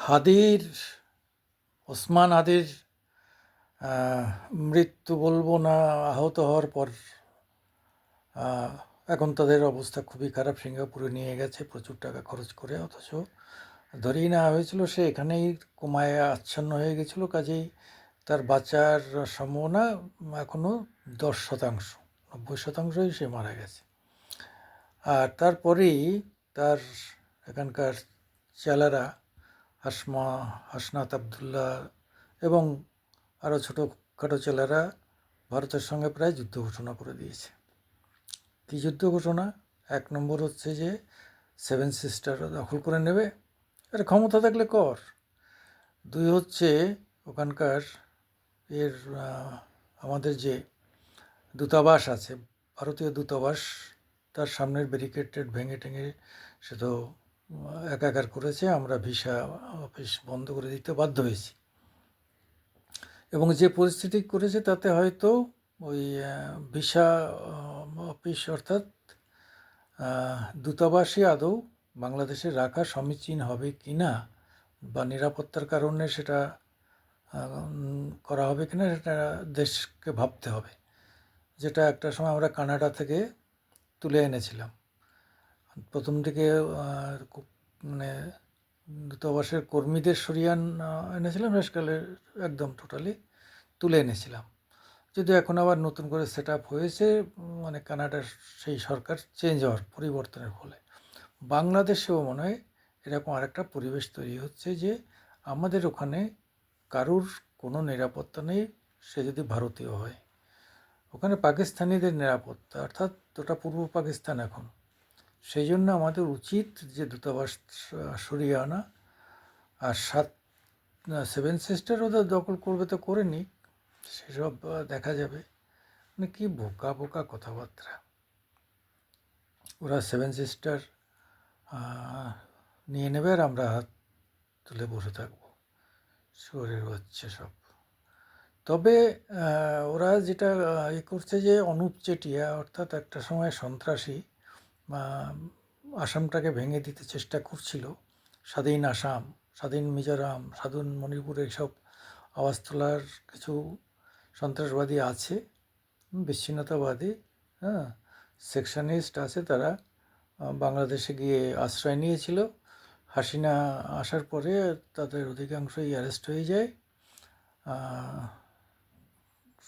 হাদির ওসমান হাদির মৃত্যু বলবো না, আহত হওয়ার পর এখন তাদের অবস্থা খুবই খারাপ। সিঙ্গাপুরে নিয়ে গেছে প্রচুর টাকা খরচ করে, অথচ ধরেই নেওয়া হয়েছিল সে এখানেই কোমায় আচ্ছন্ন হয়ে গেছিল। কাজেই তার বাঁচার সম্ভাবনা এখনও 10%, 90%ই সে মারা গেছে। আর তারপরেই তার এখানকার চেলারা হাসনাত আবদুল্লাহ এবং আরও ছোটোখাটো চেলারা ভারতের সঙ্গে প্রায় যুদ্ধ ঘোষণা করে দিয়েছে। কী যুদ্ধ ঘোষণা? 1 নম্বর হচ্ছে যে 7 সিস্টার দখল করে নেবে, এর ক্ষমতা থাকলে কর। 2 হচ্ছে ওখানকার আমাদের যে দূতাবাস আছে, ভারতীয় দূতাবাস, তার সামনের ব্যারিকেড ভেঙে টেঙে সে তো একাকার করেছে। আমরা ভিসা অফিস বন্ধ করে দিতে বাধ্য হয়েছি, এবং যে পরিস্থিতি করেছে তাতে হয়তো ওই ভিসা অফিস অর্থাৎ দূতাবাসই আদৌ বাংলাদেশে রাখা সমীচীন হবে কি না, বা নিরাপত্তার কারণে সেটা করা হবে কিনা, সেটা দেশকে ভাবতে হবে। যেটা একটা সময় আমরা কানাডা থেকে তুলে এনেছিলাম। প্রথম দিকে মানে দূতাবাসের কর্মীদের সরিয়ে এনেছিলাম, শেষকালে একদম টোটালি তুলে এনেছিলাম। যদিও এখন আবার নতুন করে সেট আপ হয়েছে, মানে কানাডার সেই সরকার চেঞ্জ হওয়ার পরিবর্তনের ফলে বাংলাদেশেও মনে হয় এরকম আরেকটা পরিবেশ তৈরি হচ্ছে যে আমাদের ওখানে কারুর কোনো নিরাপত্তা নেই, সে যদি ভারতীয় হয়। ওখানে পাকিস্তানিদের নিরাপত্তা, অর্থাৎ ওটা পূর্ব পাকিস্তান এখন। সেই জন্য আমাদের উচিত যে দূতাবাস সরিয়ে আনা। আর 7 সিস্টার ওদের দখল করবে তো করে নিক, সেসব দেখা যাবে। মানে কি বোকা বোকা কথাবার্তা। ওরা 7 সিস্টার নিয়ে নেবে আর আমরা হাত তুলে বসে থাকবো, শুয়োরের বাচ্চা সব। তবে ওরা যেটা করছে যে অনুপ চেটিয়া, অর্থাৎ একটা সময় সন্ত্রাসী, আসামটাকে ভেঙে দিতে চেষ্টা করছিল, স্বাধীন আসাম, স্বাধীন মিজোরাম, স্বাধীন মণিপুর, এইসব আওয়াজ তোলার কিছু সন্ত্রাসবাদী আছে, বিচ্ছিন্নতাবাদী, সেকশনিস্ট আছে। তারা বাংলাদেশে গিয়ে আশ্রয় নিয়েছিল। হাসিনা আসার পরে তাদের অধিকাংশই অ্যারেস্ট হয়ে যায়।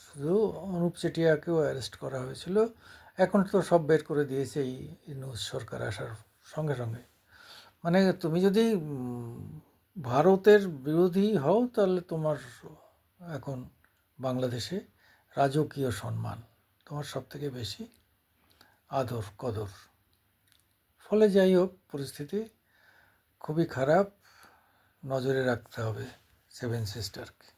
শুধু অনুপ চেটিয়াকেও অ্যারেস্ট করা হয়েছিল। এখন তো সব বের করে দিয়েছে এই নিউজ সরকার আসার সঙ্গে সঙ্গে। মানে তুমি যদি ভারতের বিরোধী হও, তাহলে তোমার এখন বাংলাদেশে রাজকীয় সম্মান, তোমার সব থেকে বেশি আদর কদর। ফলে যাই হোক, পরিস্থিতি খুবই খারাপ, নজরে রাখতে হবে 7 সিস্টারকে।